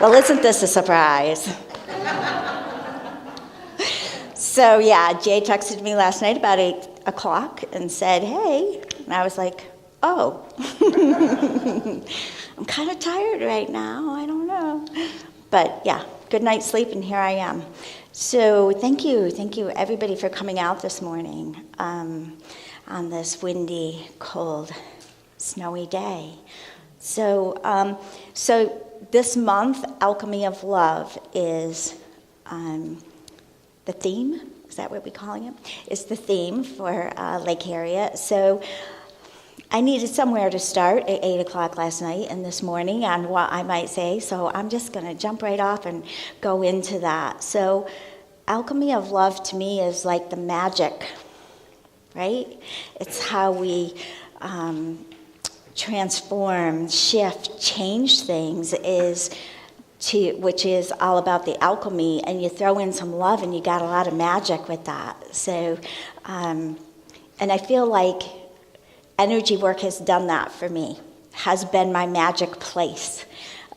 Well, isn't this a surprise? So yeah, Jay texted me last night about 8 o'clock and said, hey, and I was like, oh, I'm kind of tired right now, I don't know. But yeah, good night's sleep, and here I am. So thank you everybody for coming out this morning on this windy, cold, snowy day. So this month, Alchemy of Love is the theme. Is that what we're calling it? It's the theme for Lake Harriet. So I needed somewhere to start at 8 o'clock last night and this morning on what I might say, so I'm just going to jump right off and go into that. So Alchemy of Love to me is like the magic, right? It's how we transform, shift, change things, which is all about the alchemy, and you throw in some love and you got a lot of magic with that. So, and I feel like energy work has done that for me, has been my magic place.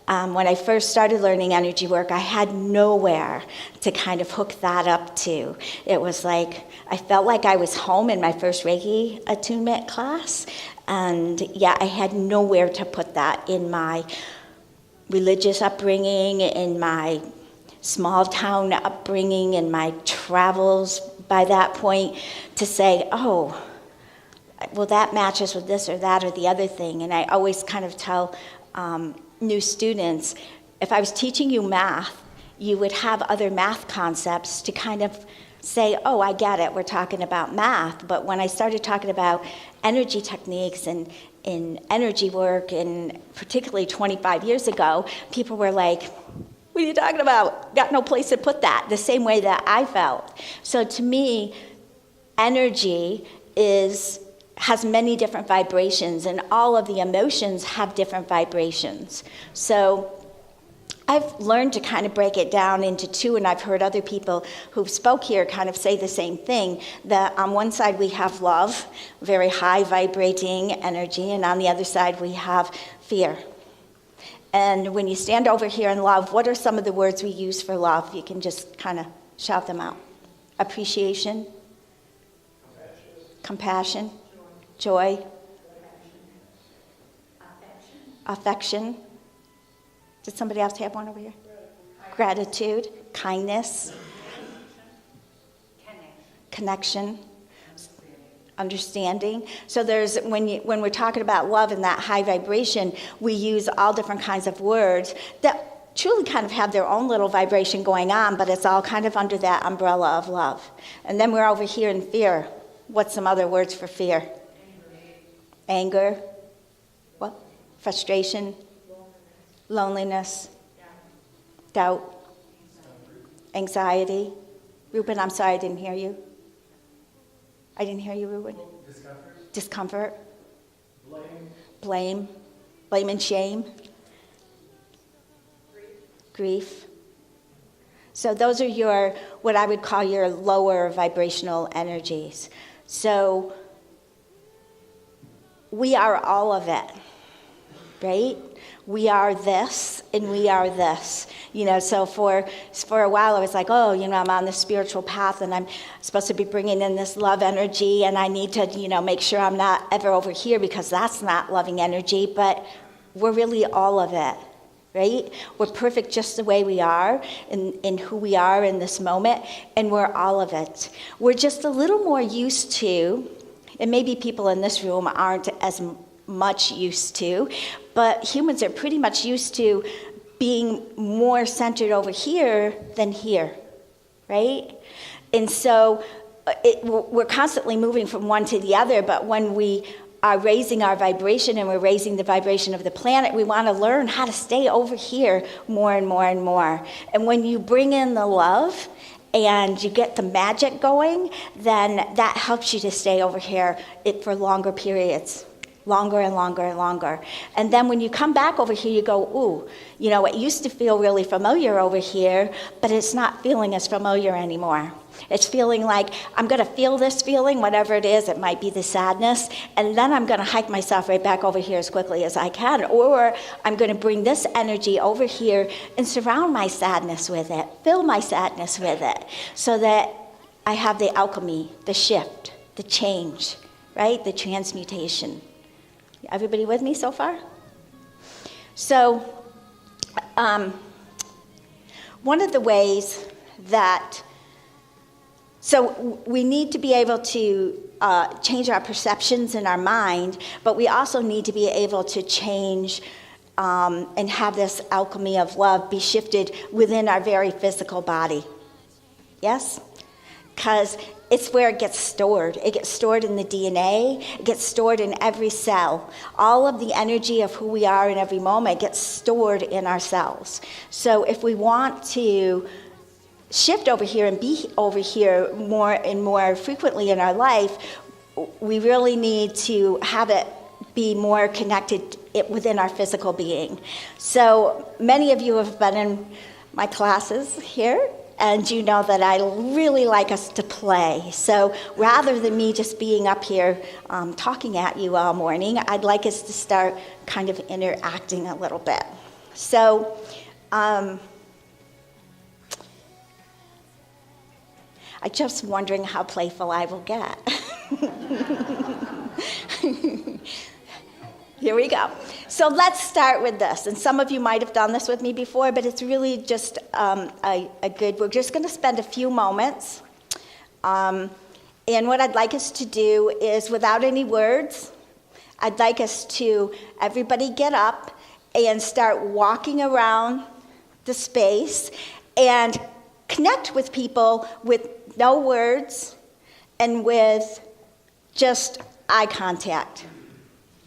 When I first started learning energy work, I had nowhere to kind of hook that up to. It was like, I felt like I was home in my first Reiki attunement class, and yeah, I had nowhere to put that in my religious upbringing, in my small town upbringing, in my travels by that point, to say, oh, well, that matches with this or that or the other thing. And I always kind of tell new students, if I was teaching you math, you would have other math concepts to kind of say, oh, I get it, we're talking about math. But when I started talking about energy techniques and in energy work, and particularly 25 years ago, people were like, what are you talking about? Got no place to put that, the same way that I felt. So to me, energy has many different vibrations, and all of the emotions have different vibrations. So I've learned to kind of break it down into two, and I've heard other people who've spoke here kind of say the same thing, that on one side we have love, very high vibrating energy, and on the other side we have fear. And when you stand over here in love, what are some of the words we use for love? You can just kind of shout them out. Appreciation, compassion, joy, affection. Did somebody else have one over here? Gratitude, kindness, connection, understanding. So there's when we're talking about love and that high vibration, we use all different kinds of words that truly kind of have their own little vibration going on, but it's all kind of under that umbrella of love. And then we're over here in fear. What's some other words for fear? Anger. What? Frustration. Loneliness, doubt, anxiety. Ruben, I'm sorry, I didn't hear you. I didn't hear you, Ruben. Discomfort. Blame and shame. Grief. So those are what I would call your lower vibrational energies. So we are all of it, right? We are this, and we are this. So for a while I was like, oh, I'm on this spiritual path, and I'm supposed to be bringing in this love energy, and I need to, make sure I'm not ever over here, because that's not loving energy. But we're really all of it, right? We're perfect just the way we are, in who we are in this moment, and we're all of it. We're just a little more used to, and maybe people in this room aren't as much used to, but humans are pretty much used to being more centered over here than here, right? And so we're constantly moving from one to the other, but when we are raising our vibration and we're raising the vibration of the planet, we want to learn how to stay over here more and more and more. And when you bring in the love and you get the magic going, then that helps you to stay over here for longer periods. longer and longer and longer. And then when you come back over here, you go, ooh, it used to feel really familiar over here, but it's not feeling as familiar anymore. It's feeling like I'm going to feel this feeling, whatever it is. It might be the sadness, and then I'm going to hike myself right back over here as quickly as I can. Or I'm going to bring this energy over here and surround my sadness with it, fill my sadness with it, so that I have the alchemy, the shift, the change, right? The transmutation. Everybody with me so far? So, one of the ways that So we need to be able to change our perceptions in our mind, but we also need to be able to change and have this alchemy of love be shifted within our very physical body. Yes? Because it's where it gets stored. It gets stored in the DNA. It gets stored in every cell. All of the energy of who we are in every moment gets stored in our cells. So if we want to shift over here and be over here more and more frequently in our life, we really need to have it be more connected within our physical being. So many of you have been in my classes here, and you know that I really like us to play. So rather than me just being up here talking at you all morning, I'd like us to start kind of interacting a little bit. So I'm just wondering how playful I will get. Here we go. So let's start with this. And some of you might have done this with me before, but it's really just we're just going to spend a few moments. And what I'd like us to do is, without any words, I'd like us to, everybody get up and start walking around the space and connect with people with no words and with just eye contact.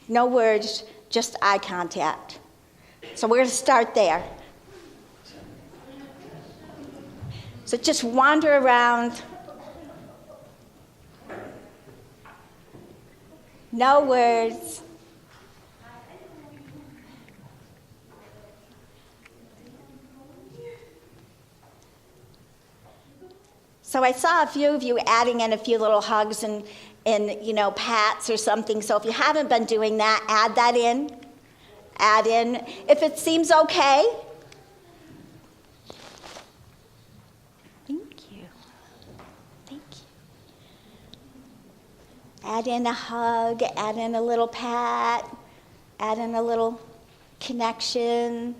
No words, just eye contact. So we're going to start there. So just wander around. No words. So I saw a few of you adding in a few little hugs and pats or something. So if you haven't been doing that, add that in. Add in. If it seems okay. Thank you. Thank you. Add in a hug, add in a little pat, add in a little connection.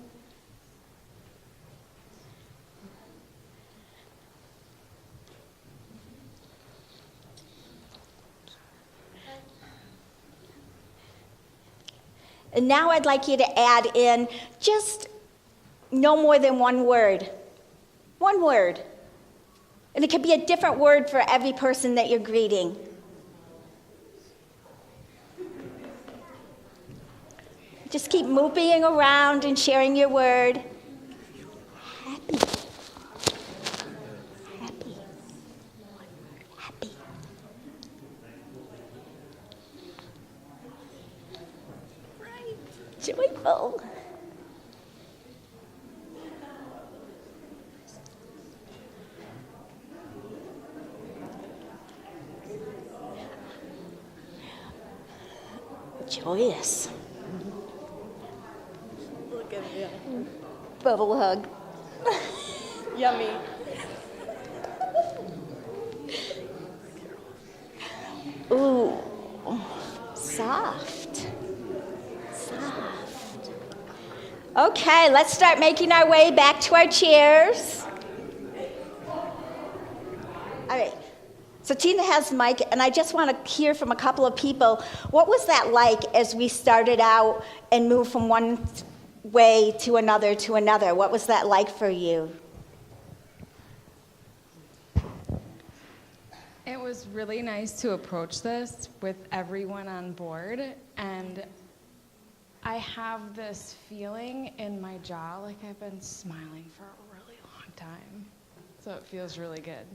And now I'd like you to add in just no more than one word. One word. And it could be a different word for every person that you're greeting. Just keep moving around and sharing your word. Happy. Happy. Happy. Joyful. Joyous. Look at me. Bubble hug. Yummy. Ooh. Soft. Okay, let's start making our way back to our chairs. All right. So Tina has the mic, and I just want to hear from a couple of people. What was that like as we started out and moved from one way to another to another? What was that like for you? It was really nice to approach this with everyone on board, and I have this feeling in my jaw like I've been smiling for a really long time. So it feels really good.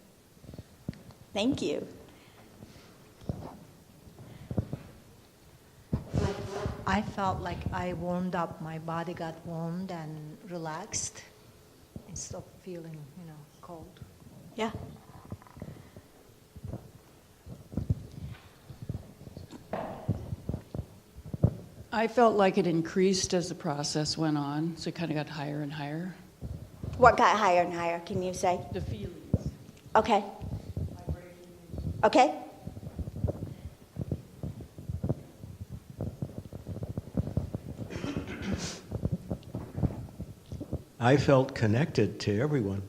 Thank you. My I felt like I warmed up. My body got warmed and relaxed instead of feeling, cold. Yeah. I felt like it increased as the process went on, so it kind of got higher and higher. What got higher and higher, can you say? The feelings. Okay. Okay. I felt connected to everyone.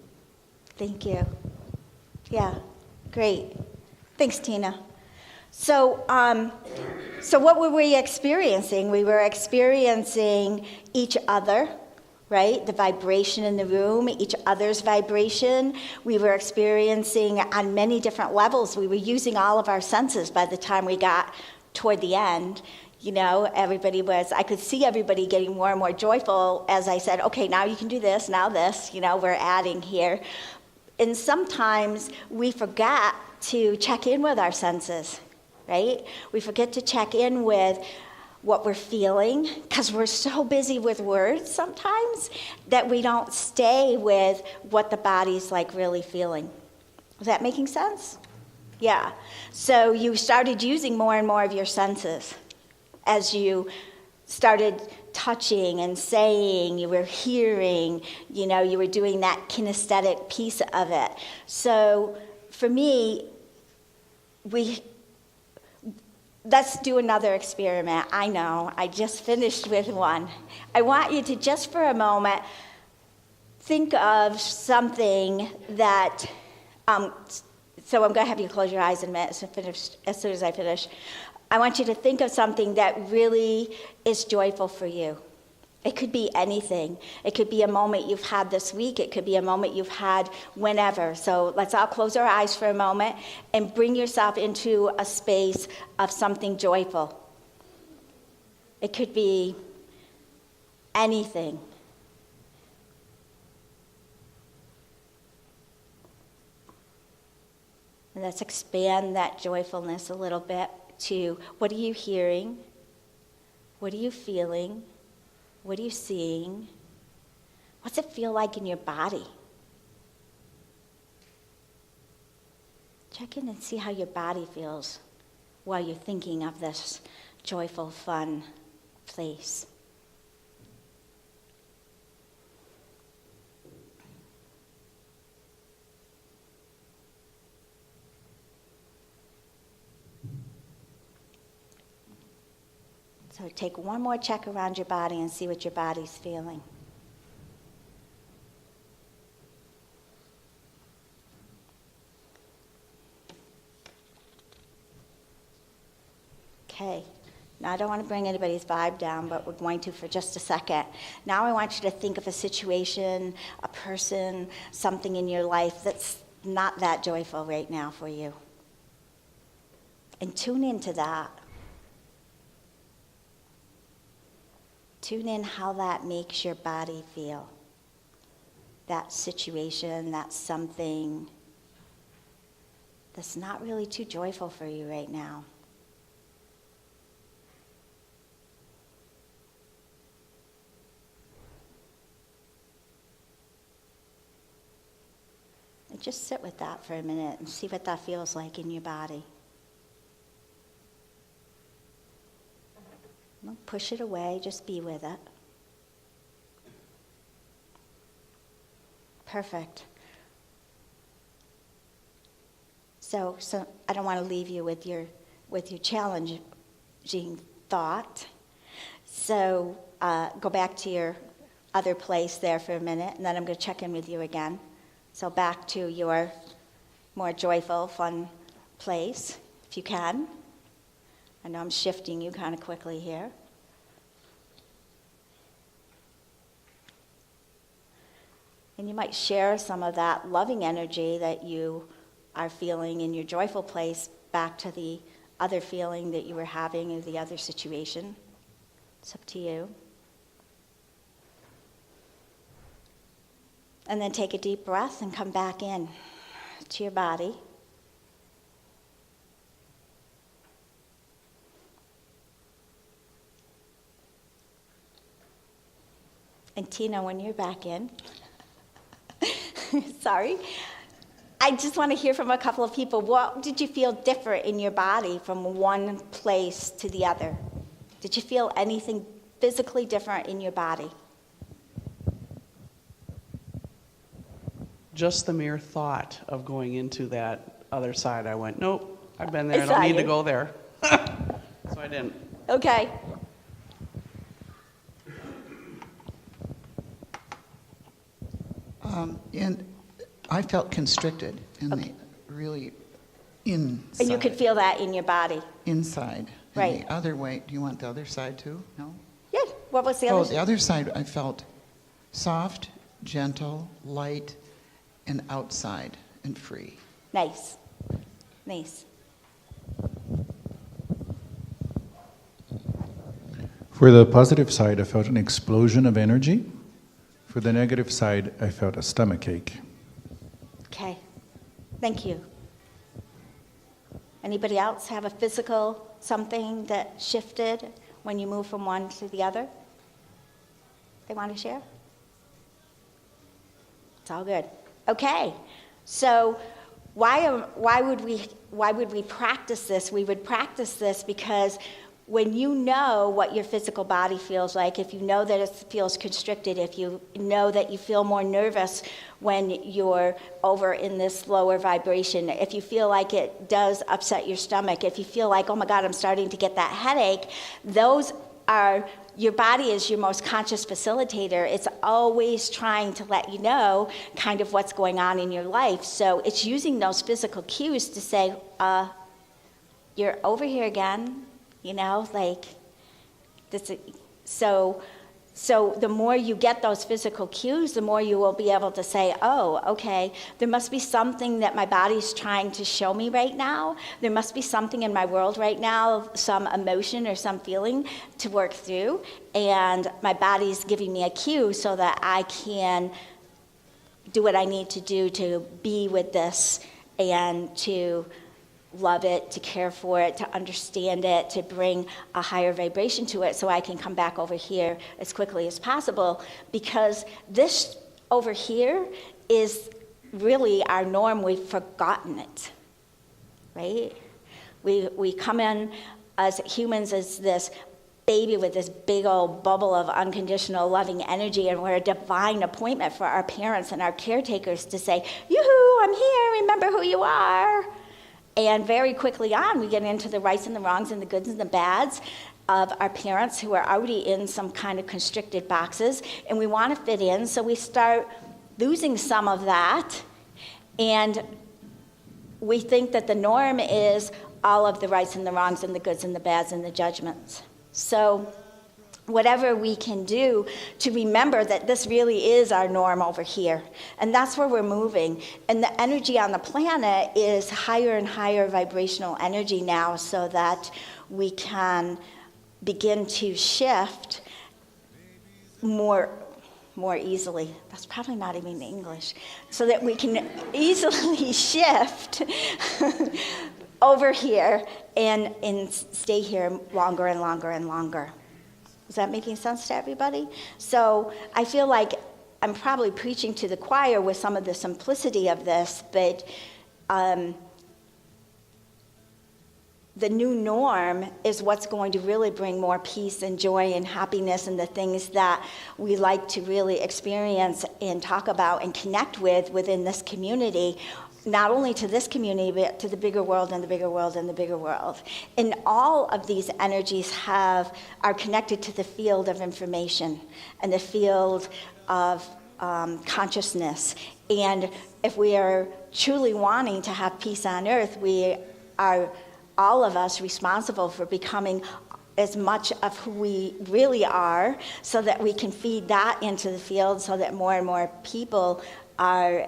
Thank you. Yeah, great. Thanks, Tina. So what were we experiencing? We were experiencing each other, right? The vibration in the room, each other's vibration. We were experiencing on many different levels. We were using all of our senses by the time we got toward the end. I could see everybody getting more and more joyful as I said, okay, now you can do this, now this, we're adding here. And sometimes we forget to check in with our senses, right? We forget to check in with what we're feeling because we're so busy with words sometimes that we don't stay with what the body's like really feeling. Is that making sense? Yeah. So you started using more and more of your senses as you started touching and saying, you were hearing, you were doing that kinesthetic piece of it. So for me, let's do another experiment. I know, I just finished with one. I want you to just for a moment think of something that, so I'm going to have you close your eyes in a minute as soon as I finish. I want you to think of something that really is joyful for you. It could be anything. It could be a moment you've had this week. It could be a moment you've had whenever. So let's all close our eyes for a moment and bring yourself into a space of something joyful. It could be anything. And let's expand that joyfulness a little bit to what are you hearing? What are you feeling? What are you seeing? What's it feel like in your body? Check in and see how your body feels while you're thinking of this joyful, fun place. So take one more check around your body and see what your body's feeling. Okay, now I don't want to bring anybody's vibe down, but we're going to for just a second. Now I want you to think of a situation, a person, something in your life that's not that joyful right now for you. And tune into that. Tune in how that makes your body feel. That situation, that's something that's not really too joyful for you right now. And just sit with that for a minute and see what that feels like in your body. Don't push it away, just be with it. Perfect. So I don't want to leave you with your challenging thought. So go back to your other place there for a minute, and then I'm going to check in with you again. So back to your more joyful, fun place, if you can. I know I'm shifting you kind of quickly here. And you might share some of that loving energy that you are feeling in your joyful place back to the other feeling that you were having in the other situation. It's up to you. And then take a deep breath and come back in to your body. And Tina, when you're back in, sorry, I just want to hear from a couple of people. What did you feel different in your body from one place to the other? Did you feel anything physically different in your body? Just the mere thought of going into that other side, I went, nope, I've been there, I I don't saw need to you. go there. So I didn't. Okay. And I felt constricted in the really inside. And you could feel that in your body. Inside. And Right. the other way, do you want the other side too? No? Yeah. What was the Oh, other? the other side I felt soft, gentle, light, and outside and free. Nice. Nice. For the positive side, I felt an explosion of energy. For the negative side, I felt a stomachache. Okay. Thank you. Anybody else have a physical something that shifted when you move from one to the other? They want to share? It's all good. Okay. So why would we practice this? We would practice this because when you know what your physical body feels like, if you know that it feels constricted, if you know that you feel more nervous when you're over in this lower vibration, if you feel like it does upset your stomach, if you feel like, oh my God, I'm starting to get that headache, your body is your most conscious facilitator. It's always trying to let you know kind of what's going on in your life. So it's using those physical cues to say, you're over here again. You know, like, so the more you get those physical cues, the more you will be able to say, oh, okay, there must be something that my body's trying to show me right now. There must be something in my world right now, some emotion or some feeling to work through. And my body's giving me a cue so that I can do what I need to do to be with this and to love it, to care for it, to understand it, to bring a higher vibration to it so I can come back over here as quickly as possible, because this over here is really our norm. We've forgotten it, right? We come in as humans as this baby with this big old bubble of unconditional loving energy, and we're a divine appointment for our parents and our caretakers to say, yoo-hoo, I'm here, remember who you are. And very quickly on, we get into the rights and the wrongs and the goods and the bads of our parents who are already in some kind of constricted boxes, and we want to fit in, so we start losing some of that, and we think that the norm is all of the rights and the wrongs and the goods and the bads and the judgments. So whatever we can do to remember that this really is our norm over here. And that's where we're moving. And the energy on the planet is higher and higher vibrational energy now, so that we can begin to shift more easily. That's probably not even English. So that we can easily shift over here and stay here longer and longer and longer. Is that making sense to everybody? So I feel like I'm probably preaching to the choir with some of the simplicity of this, but the new norm is what's going to really bring more peace and joy and happiness and the things that we like to really experience and talk about and connect with within this community. Not only to this community, but to the bigger world and the bigger world and the bigger world. And all of these energies are connected to the field of information and the field of consciousness. And if we are truly wanting to have peace on earth, we are, all of us, responsible for becoming as much of who we really are, so that we can feed that into the field, so that more and more people are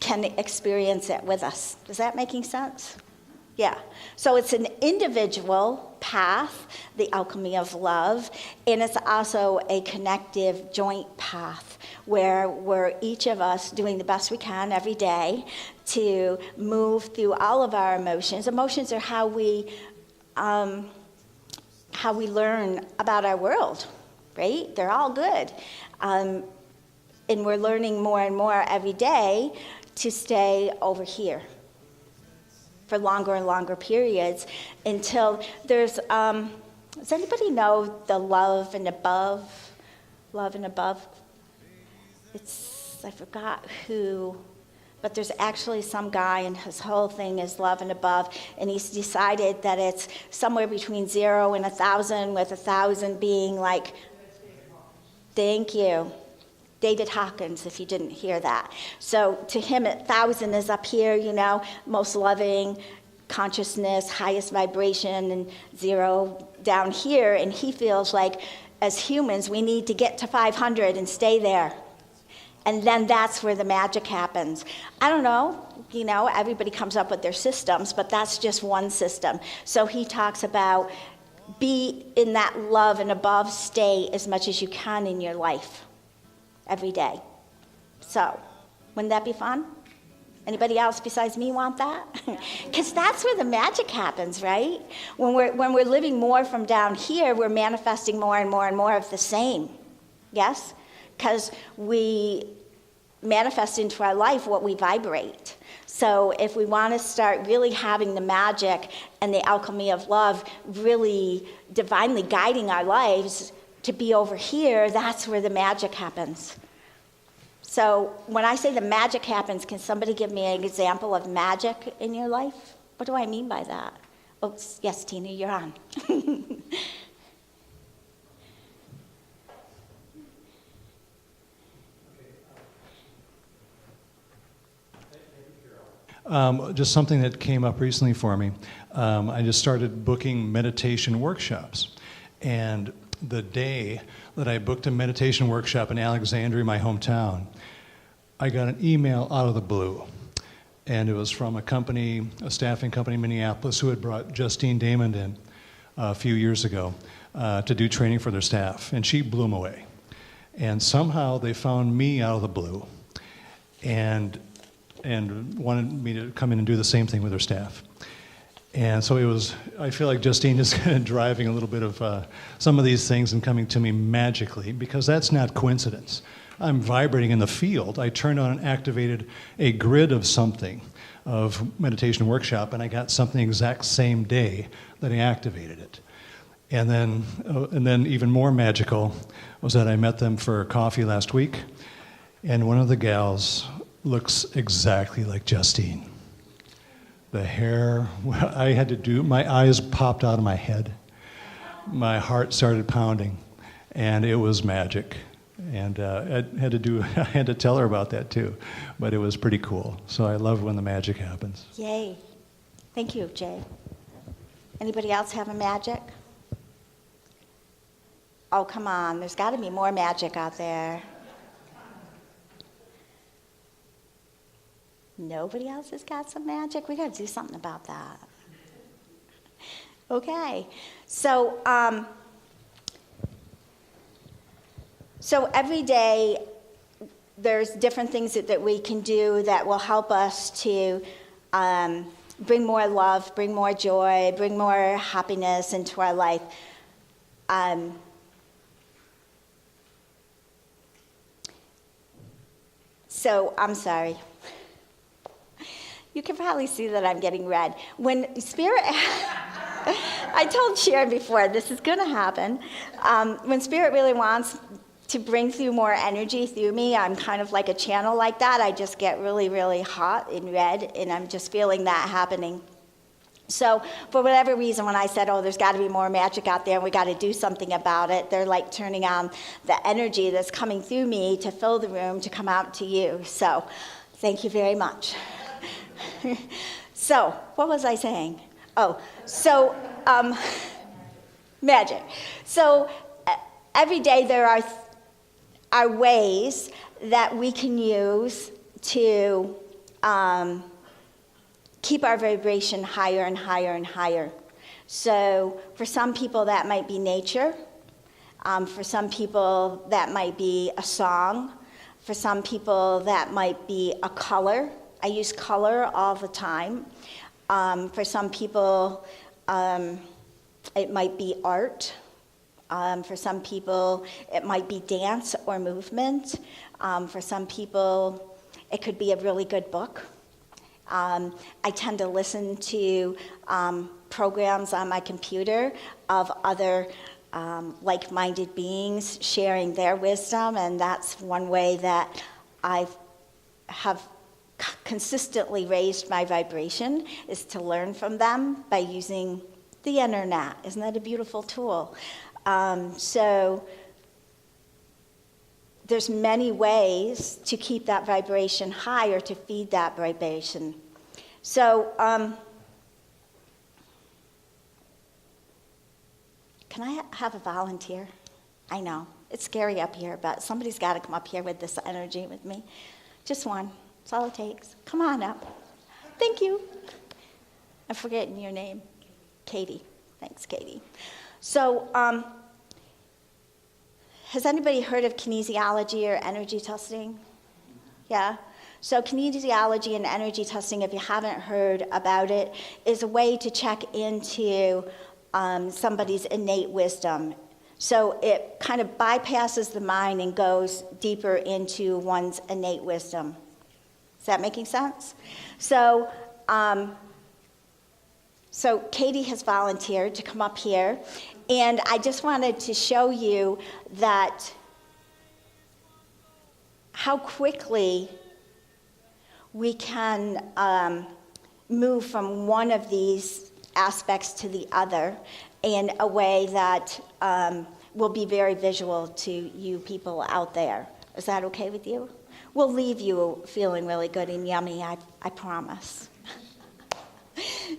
can experience it with us. Is that making sense? Yeah. So it's an individual path, the alchemy of love, and it's also a connective joint path where we're each of us doing the best we can every day to move through all of our emotions. Emotions are how how we learn about our world, right? They're all good. And we're learning more and more every day to stay over here for longer and longer periods until there's, does anybody know the love and above? Love and above? I forgot who, but there's actually some guy and his whole thing is love and above, and he's decided that it's somewhere between 0 and 1,000, with 1,000 being like, thank you, David Hawkins, if you didn't hear that. So to him, 1,000 is up here, most loving consciousness, highest vibration, and 0 down here, and he feels like as humans we need to get to 500 and stay there. And then that's where the magic happens. I don't know, everybody comes up with their systems, but that's just one system. So he talks about be in that love and above state as much as you can in your life every day. So, wouldn't that be fun? Anybody else besides me want that? Because that's where the magic happens, right? When we're living more from down here, we're manifesting more and more and more of the same. Yes? Because we manifest into our life what we vibrate. So if we want to start really having the magic and the alchemy of love really divinely guiding our lives to be over here, that's where the magic happens. So when I say the magic happens, can somebody give me an example of magic in your life? What do I mean by that? Oh, yes, Tina, you're on. Just something that came up recently for me. I just started booking meditation workshops. And the day that I booked a meditation workshop in Alexandria, my hometown, I got an email out of the blue. And it was from a staffing company in Minneapolis, who had brought Justine Damon in a few years ago to do training for their staff. And she blew them away. And somehow they found me out of the blue and wanted me to come in and do the same thing with their staff. And so I feel like Justine is kind of driving a little bit of some of these things and coming to me magically, because that's not coincidence. I'm vibrating in the field. I turned on and activated a grid of something, of meditation workshop, and I got something exact same day that I activated it. And then even more magical was that I met them for coffee last week, and one of the gals looks exactly like Justine. The hair, my eyes popped out of my head. My heart started pounding, and it was magic. And I had to tell her about that too, but it was pretty cool. So I love when the magic happens. Yay. Thank you, Jay. Anybody else have a magic? Oh, come on, there's got to be more magic out there. Nobody else has got some magic? We got to do something about that. Okay. So every day there's different things that we can do that will help us to bring more love, bring more joy, bring more happiness into our life. So I'm sorry. You can probably see that I'm getting red. When Spirit, I told Sharon before, this is going to happen. When Spirit really wants to bring through more energy through me, I'm kind of like a channel like that. I just get really, really hot and red, and I'm just feeling that happening. So for whatever reason, when I said, oh, there's got to be more magic out there and we got to do something about it, they're like turning on the energy that's coming through me to fill the room to come out to you. So thank you very much. So, what was I saying? Magic. So, every day there are ways that we can use to keep our vibration higher and higher and higher. So, for some people that might be nature. For some people that might be a song. For some people that might be a color. I use color all the time. For some people, It might be art. For some people, it might be dance or movement. For some people, it could be a really good book. I tend to listen to programs on my computer of other like-minded beings sharing their wisdom, and that's one way that I have consistently raised my vibration, is to learn from them by using the internet. Isn't that a beautiful tool? So there's many ways to keep that vibration high or to feed that vibration. So can I have a volunteer? I know, it's scary up here, but somebody's got to come up here with this energy with me. Just one. That's all it takes. Come on up. Thank you. I'm forgetting your name. Katie. Thanks, Katie. So, has anybody heard of kinesiology or energy testing? Yeah? So kinesiology and energy testing, if you haven't heard about it, is a way to check into somebody's innate wisdom. So it kind of bypasses the mind and goes deeper into one's innate wisdom. Is that making sense? So Katie has volunteered to come up here, and I just wanted to show you that how quickly we can move from one of these aspects to the other in a way that will be very visual to you people out there. Is that okay with you? We'll leave you feeling really good and yummy, I promise.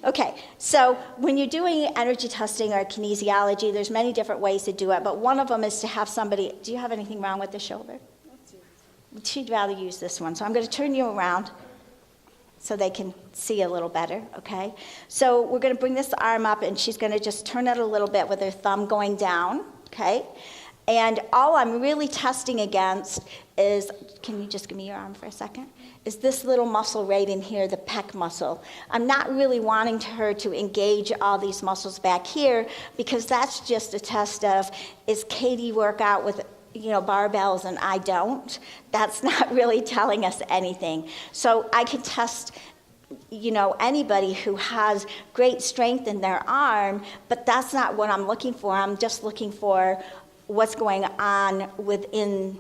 Okay, so when you're doing energy testing or kinesiology, there's many different ways to do it, but one of them is to have somebody, do you have anything wrong with the shoulder? She'd rather use this one, so I'm going to turn you around so they can see a little better, okay? So we're going to bring this arm up, and she's going to just turn it a little bit with her thumb going down, okay? And all I'm really testing against is, can you just give me your arm for a second? Is this little muscle right in here, the pec muscle. I'm not really wanting her to engage all these muscles back here, because that's just a test of, is Katie work out with barbells and I don't? That's not really telling us anything. So I can test anybody who has great strength in their arm, but that's not what I'm looking for. I'm just looking for what's going on within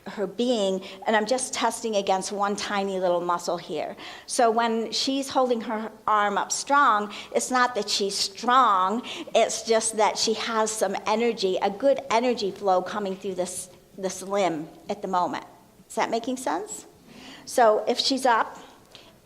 her being, and I'm just testing against one tiny little muscle here. So when she's holding her arm up strong, it's not that she's strong, it's just that she has some energy, a good energy flow coming through this limb at the moment. Is that making sense? So if she's up,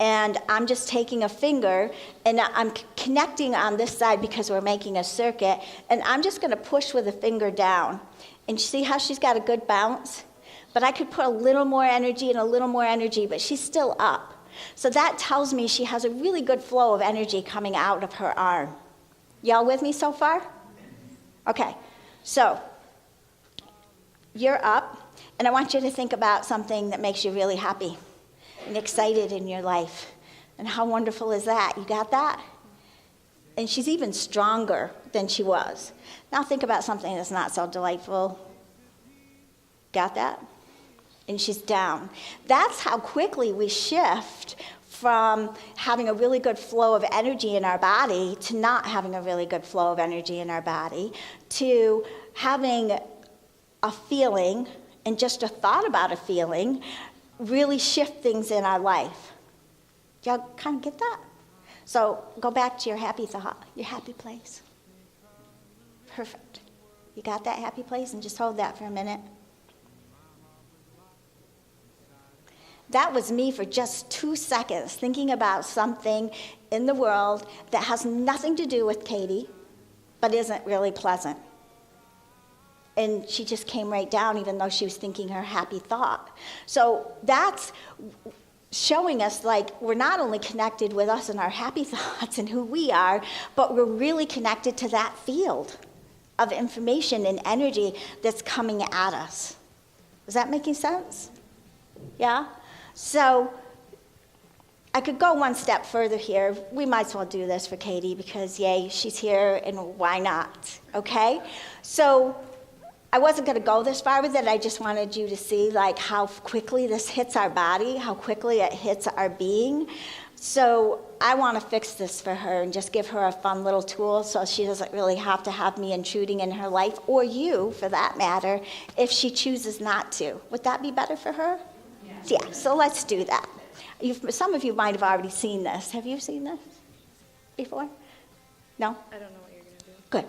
and I'm just taking a finger, and I'm connecting on this side because we're making a circuit, and I'm just going to push with a finger down. And you see how she's got a good bounce? But I could put a little more energy and a little more energy, but she's still up. So that tells me she has a really good flow of energy coming out of her arm. Y'all with me so far? Okay, so you're up, and I want you to think about something that makes you really happy and excited in your life. And how wonderful is that? You got that? And she's even stronger than she was. Now think about something that's not so delightful. Got that? And she's down. That's how quickly we shift from having a really good flow of energy in our body to not having a really good flow of energy in our body, to having a feeling and just a thought about a feeling really shift things in our life. Do y'all kind of get that? So go back to your happy thought, your happy place. Perfect. You got that happy place? And just hold that for a minute. That was me for just 2 seconds, thinking about something in the world that has nothing to do with Katie, but isn't really pleasant. And she just came right down, even though she was thinking her happy thought. So that's showing us, like, we're not only connected with us and our happy thoughts and who we are, but we're really connected to that field of information and energy that's coming at us. Is that making sense? Yeah? So I could go one step further here. We might as well do this for Katie because, yay, she's here, and why not, okay? So I wasn't going to go this far with it. I just wanted you to see, like, how quickly this hits our body, how quickly it hits our being. So I want to fix this for her and just give her a fun little tool so she doesn't really have to have me intruding in her life, or you, for that matter, if she chooses not to. Would that be better for her? Yeah, so let's do that. Some of you might have already seen this. Have you seen this before? No? I don't know what you're going to do. Good.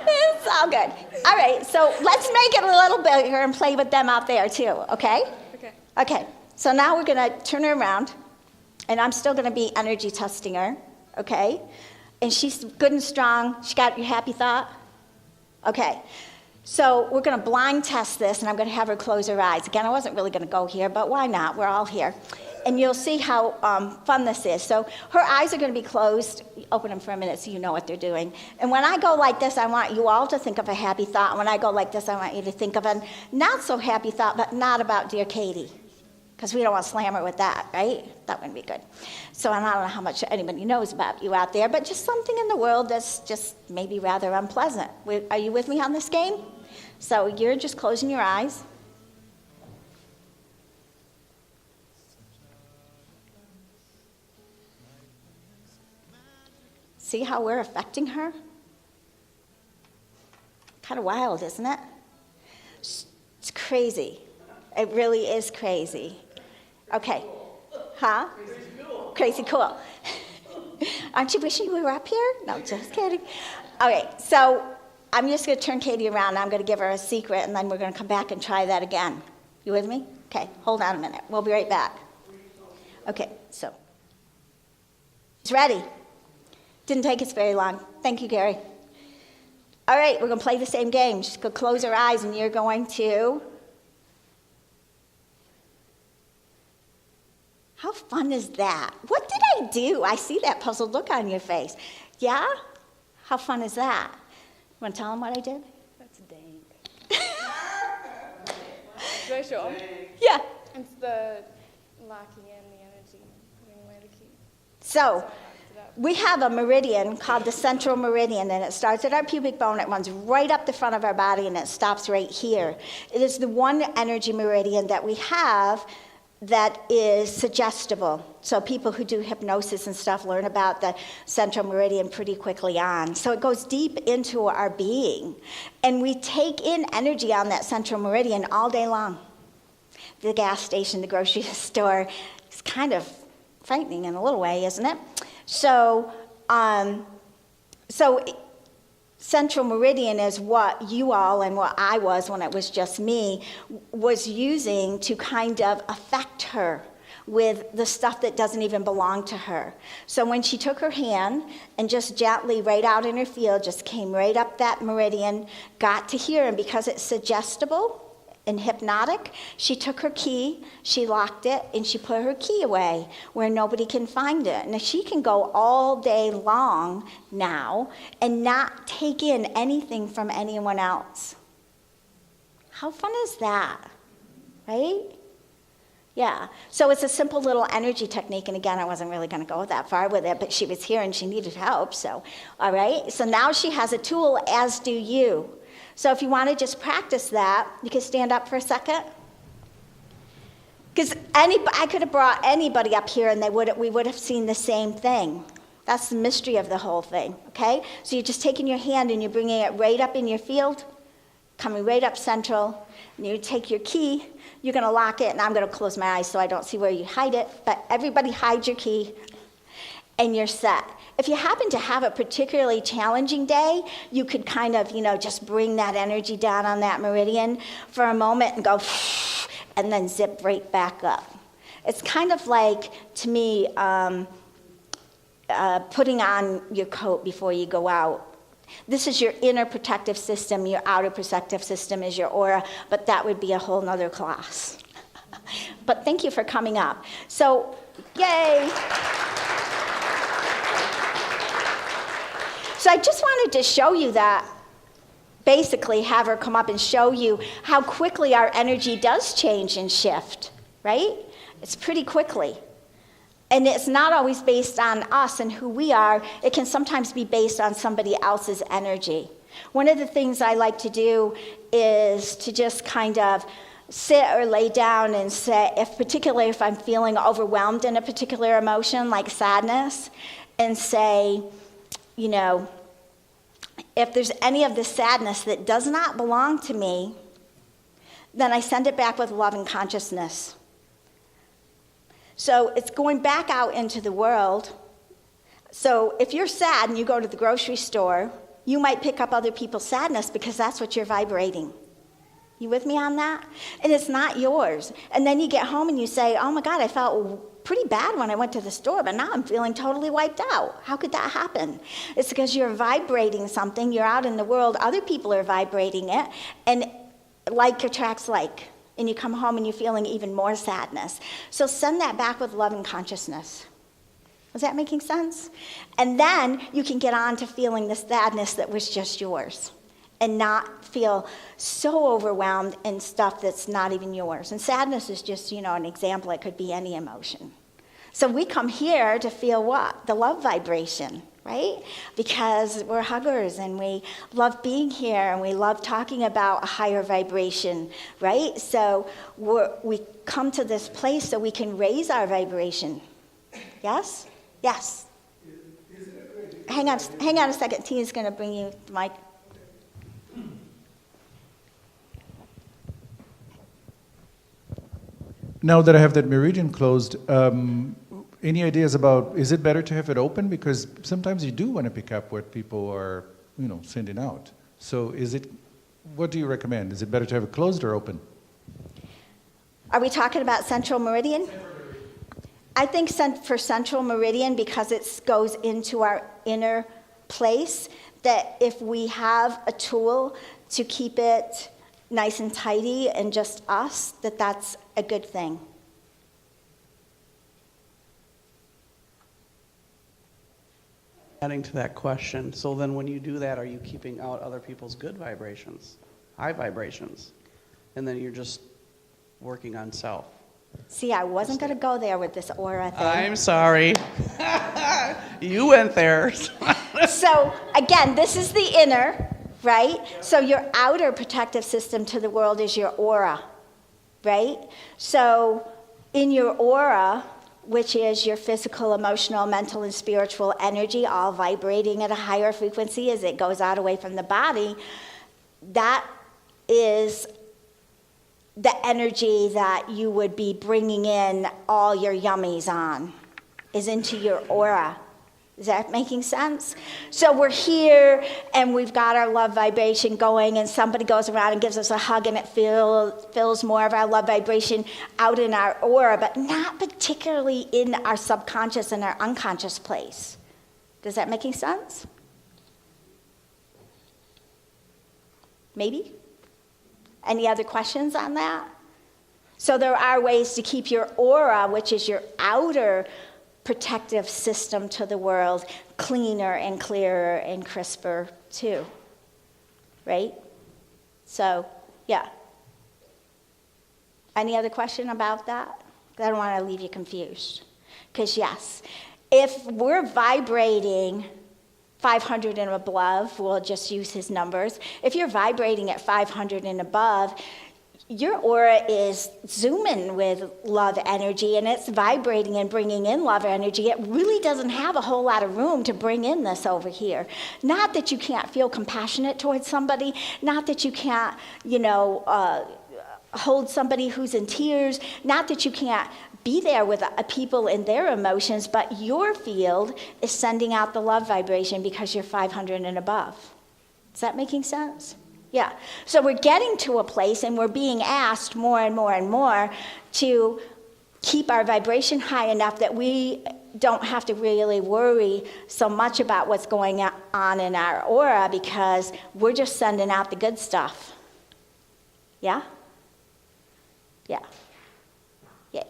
It's all good. All right, so let's make it a little bigger and play with them out there too, okay? Okay. Okay, so now we're going to turn her around, and I'm still going to be energy testing her, okay? And she's good and strong. She got your happy thought? Okay. So we're going to blind test this, and I'm going to have her close her eyes. Again, I wasn't really going to go here, but why not? We're all here. And you'll see how fun this is. So her eyes are going to be closed. Open them for a minute so you know what they're doing. And when I go like this, I want you all to think of a happy thought. And when I go like this, I want you to think of a not so happy thought, but not about dear Katie. Because we don't want to slam her with that, right? That wouldn't be good. So I don't know how much anybody knows about you out there, but just something in the world that's just maybe rather unpleasant. Are you with me on this game? So you're just closing your eyes. See how we're affecting her? Kind of wild, isn't it? It's crazy. It really is crazy. Okay. Huh? Crazy cool. Aren't you wishing we were up here? No, just kidding. Okay, so I'm just going to turn Katie around, and I'm going to give her a secret, and then we're going to come back and try that again. You with me? Okay, hold on a minute. We'll be right back. Okay, so she's ready. Didn't take us very long. Thank you, Gary. All right, we're going to play the same game. She's going to close her eyes, and you're going to... How fun is that? What did I do? I see that puzzled look on your face. Yeah? How fun is that? You want to tell them what I did? That's dang. Do I show them? Yeah. It's the locking in the energy, putting away the key. So, we have a meridian called the central meridian, and it starts at our pubic bone. It runs right up the front of our body, and it stops right here. It is the one energy meridian that we have that is suggestible. So people who do hypnosis and stuff learn about the central meridian pretty quickly on. So it goes deep into our being. And we take in energy on that central meridian all day long. The gas station, the grocery store, it's kind of frightening in a little way, isn't it? So central meridian is what you all and what I was when it was just me was using to kind of affect her with the stuff that doesn't even belong to her. So when she took her hand and just gently right out in her field, just came right up that meridian, got to here, and because it's suggestible and hypnotic, she took her key, she locked it, and she put her key away where nobody can find it. Now she can go all day long now and not take in anything from anyone else. How fun is that, right? Yeah, so it's a simple little energy technique, and again, I wasn't really going to go that far with it, but she was here and she needed help, so, all right? So now she has a tool, as do you. So if you want to just practice that, you can stand up for a second. Because I could have brought anybody up here and we would have seen the same thing. That's the mystery of the whole thing, okay? So you're just taking your hand and you're bringing it right up in your field, coming right up central, and you take your key, you're going to lock it, and I'm going to close my eyes so I don't see where you hide it, but everybody hide your key, and you're set. If you happen to have a particularly challenging day, you could kind of, just bring that energy down on that meridian for a moment and go, and then zip right back up. It's kind of like, to me, putting on your coat before you go out. This is your inner protective system. Your outer protective system is your aura, but that would be a whole nother class. But thank you for coming up. So, yay! So I just wanted to show you that basically have her come up and show you how quickly our energy does change and shift, right? It's pretty quickly. And it's not always based on us and who we are. It can sometimes be based on somebody else's energy. One of the things I like to do is to just kind of sit or lay down and say, particularly if I'm feeling overwhelmed in a particular emotion, like sadness, and say, you know, if there's any of the sadness that does not belong to me, then I send it back with love and consciousness. So it's going back out into the world. So if you're sad and you go to the grocery store, you might pick up other people's sadness because that's what you're vibrating. You with me on that? And it's not yours. And then you get home and you say, oh my God, I felt pretty bad when I went to the store, but now I'm feeling totally wiped out. How could that happen? It's because you're vibrating something. You're out in the world. Other people are vibrating it. And like attracts like. And you come home and you're feeling even more sadness. So send that back with love and consciousness. Is that making sense? And then you can get on to feeling the sadness that was just yours and not feel so overwhelmed in stuff that's not even yours. And sadness is just, you know, an example. It could be any emotion. So we come here to feel what? The love vibration, right? Because we're huggers and we love being here and we love talking about a higher vibration, right? So we come to this place so we can raise our vibration. Yes? Yes. Hang on a second. Tina's going to bring you the mic. Now that I have that meridian closed, any ideas about, is it better to have it open? Because sometimes you do want to pick up what people are, you know, sending out. So what do you recommend? Is it better to have it closed or open? Are we talking about central meridian? I think for central meridian, because it goes into our inner place, that if we have a tool to keep it nice and tidy and just us, that's a good thing. Adding to that question, so then when you do that, are you keeping out other people's good vibrations, high vibrations? And then you're just working on self. See, I wasn't going to go there with this aura thing. I'm sorry. You went there. So, again, this is the inner, right? So your outer protective system to the world is your aura, right? So in your aura, which is your physical, emotional, mental, and spiritual energy, all vibrating at a higher frequency as it goes out away from the body, that is the energy that you would be bringing in all your yummies on, is into your aura. Is that making sense? So we're here, and we've got our love vibration going, and somebody goes around and gives us a hug, and it fills more of our love vibration out in our aura, but not particularly in our subconscious and our unconscious place. Does that make sense? Maybe? Any other questions on that? So there are ways to keep your aura, which is your outer protective system to the world, cleaner and clearer and crisper too, right? So, yeah. Any other question about that? I don't want to leave you confused. Because yes, if we're vibrating 500 and above, we'll just use his numbers. If you're vibrating at 500 and above, your aura is zooming with love energy, and it's vibrating and bringing in love energy. It really doesn't have a whole lot of room to bring in this over here. Not that you can't feel compassionate towards somebody, not that you can't, hold somebody who's in tears, not that you can't be there with people in their emotions, but your field is sending out the love vibration because you're 500 and above. Is that making sense? Yeah. So we're getting to a place, and we're being asked more and more and more to keep our vibration high enough that we don't have to really worry so much about what's going on in our aura, because we're just sending out the good stuff. Yeah? Yeah. Yay.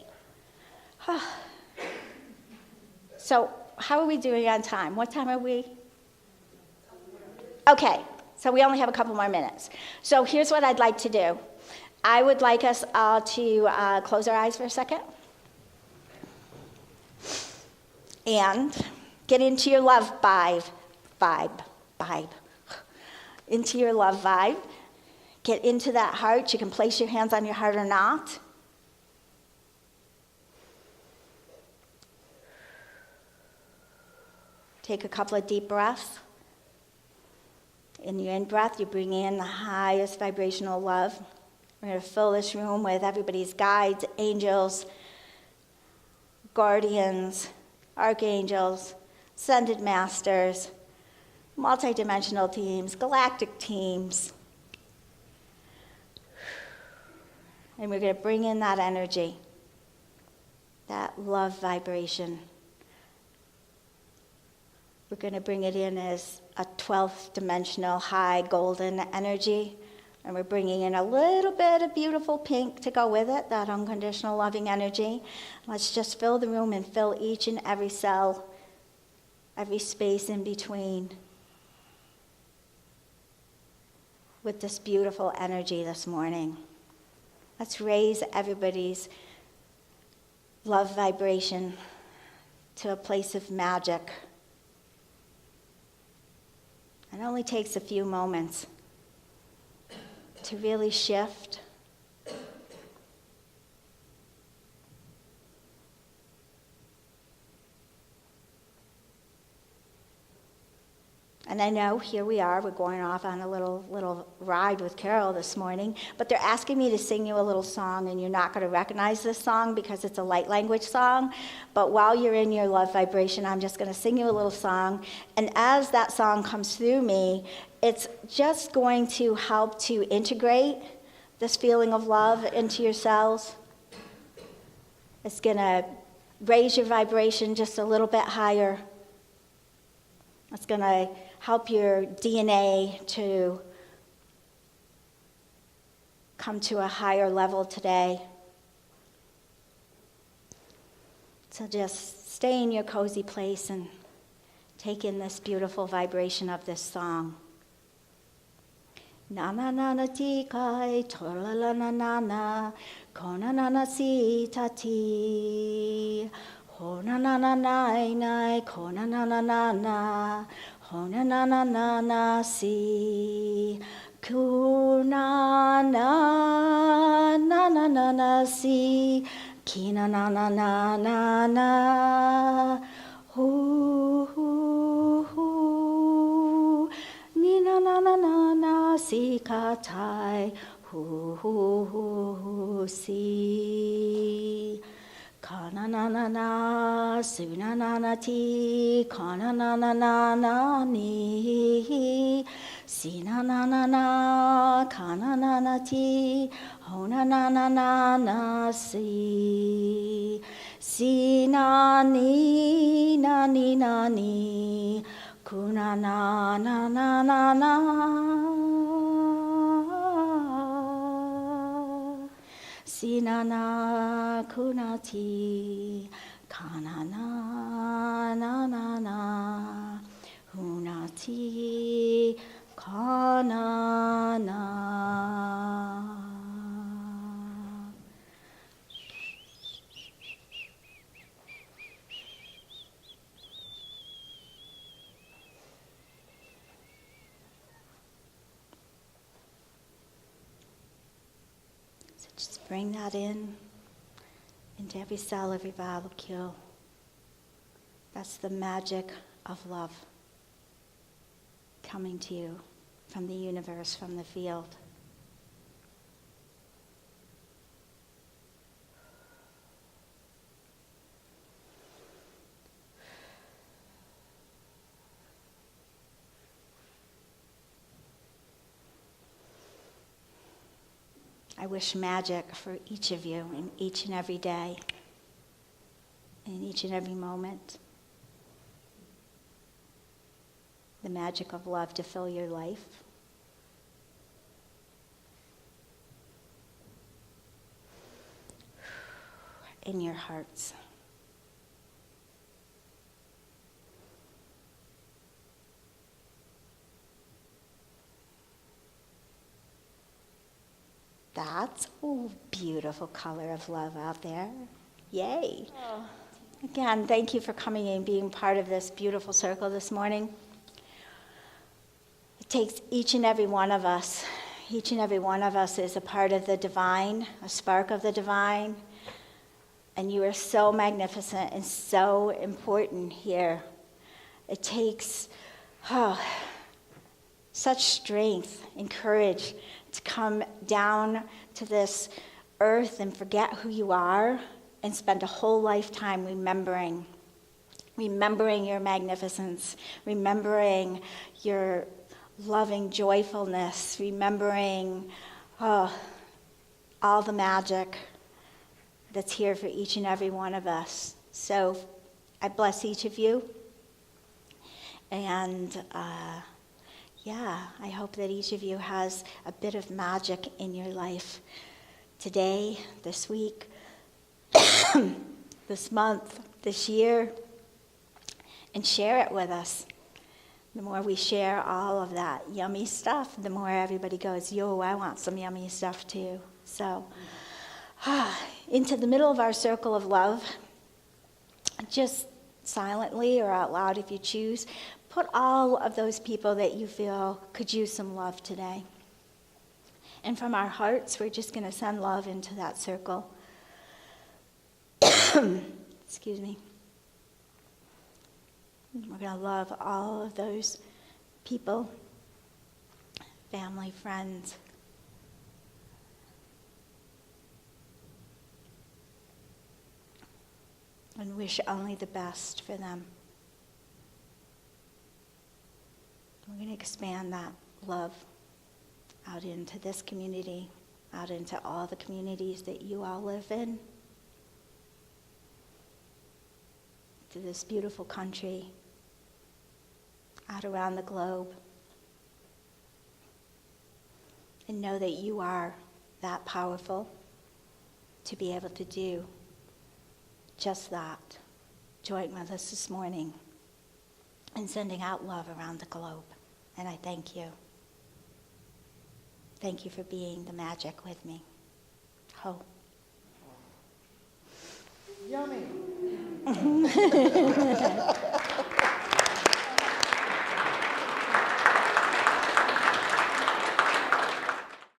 So how are we doing on time? What time are we? Okay. So we only have a couple more minutes. So here's what I'd like to do. I would like us all to close our eyes for a second. And get into your love vibe. Into your love vibe. Get into that heart. You can place your hands on your heart or not. Take a couple of deep breaths. In your in-breath, you bring in the highest vibrational love. We're going to fill this room with everybody's guides, angels, guardians, archangels, ascended masters, multidimensional teams, galactic teams. And we're going to bring in that energy, that love vibration. We're going to bring it in as a 12th dimensional high golden energy. And we're bringing in a little bit of beautiful pink to go with it, that unconditional loving energy. Let's just fill the room and fill each and every cell, every space in between with this beautiful energy this morning. Let's raise everybody's love vibration to a place of magic. It only takes a few moments to really shift. And I know, here we are, we're going off on a little ride with Carol this morning, but they're asking me to sing you a little song, and you're not going to recognize this song because it's a light language song, but while you're in your love vibration, I'm just going to sing you a little song, and as that song comes through me, it's just going to help to integrate this feeling of love into your cells. It's going to raise your vibration just a little bit higher. It's going to help your DNA to come to a higher level today. So just stay in your cozy place and take in this beautiful vibration of this song. Na na na na ti kai tola la na na na kona na na si ta ti ho na na na nai nai kona na na na na ho na na na na na si ku na na na na na na si ki na na na na na na hu hu hu ni na na na na na si ka tai hu hu hu si ka na na na na su na na na ti ka na na na na na ni si na na na na ka na na na ti ho na na na na na si na ni na ni na ni ku na na na na na na si na na ku na ti ka na na na na na hu na ti ka na na. Just bring that in into every cell, every molecule. That's the magic of love coming to you from the universe, from the field. I wish magic for each of you in each and every day, in each and every moment. The magic of love to fill your life. In your hearts. That's a beautiful color of love out there. Yay. Again, thank you for coming and being part of this beautiful circle this morning. It takes each and every one of us. Each and every one of us is a part of the divine, a spark of the divine. And you are so magnificent and so important here. It takes such strength and courage to come down to this earth and forget who you are and spend a whole lifetime remembering your magnificence, remembering your loving joyfulness, remembering all the magic that's here for each and every one of us. So I bless each of you. And I hope that each of you has a bit of magic in your life today, this week, this month, this year, and share it with us. The more we share all of that yummy stuff, the more everybody goes, yo, I want some yummy stuff too. So, into the middle of our circle of love, just silently or out loud if you choose, put all of those people that you feel could use some love today. And from our hearts, we're just going to send love into that circle. Excuse me. We're going to love all of those people, family, friends. And wish only the best for them. We're going to expand that love out into this community, out into all the communities that you all live in, to this beautiful country, out around the globe. And know that you are that powerful to be able to do just that. Join with us this morning in sending out love around the globe. And I thank you. Thank you for being the magic with me. Ho. Yummy.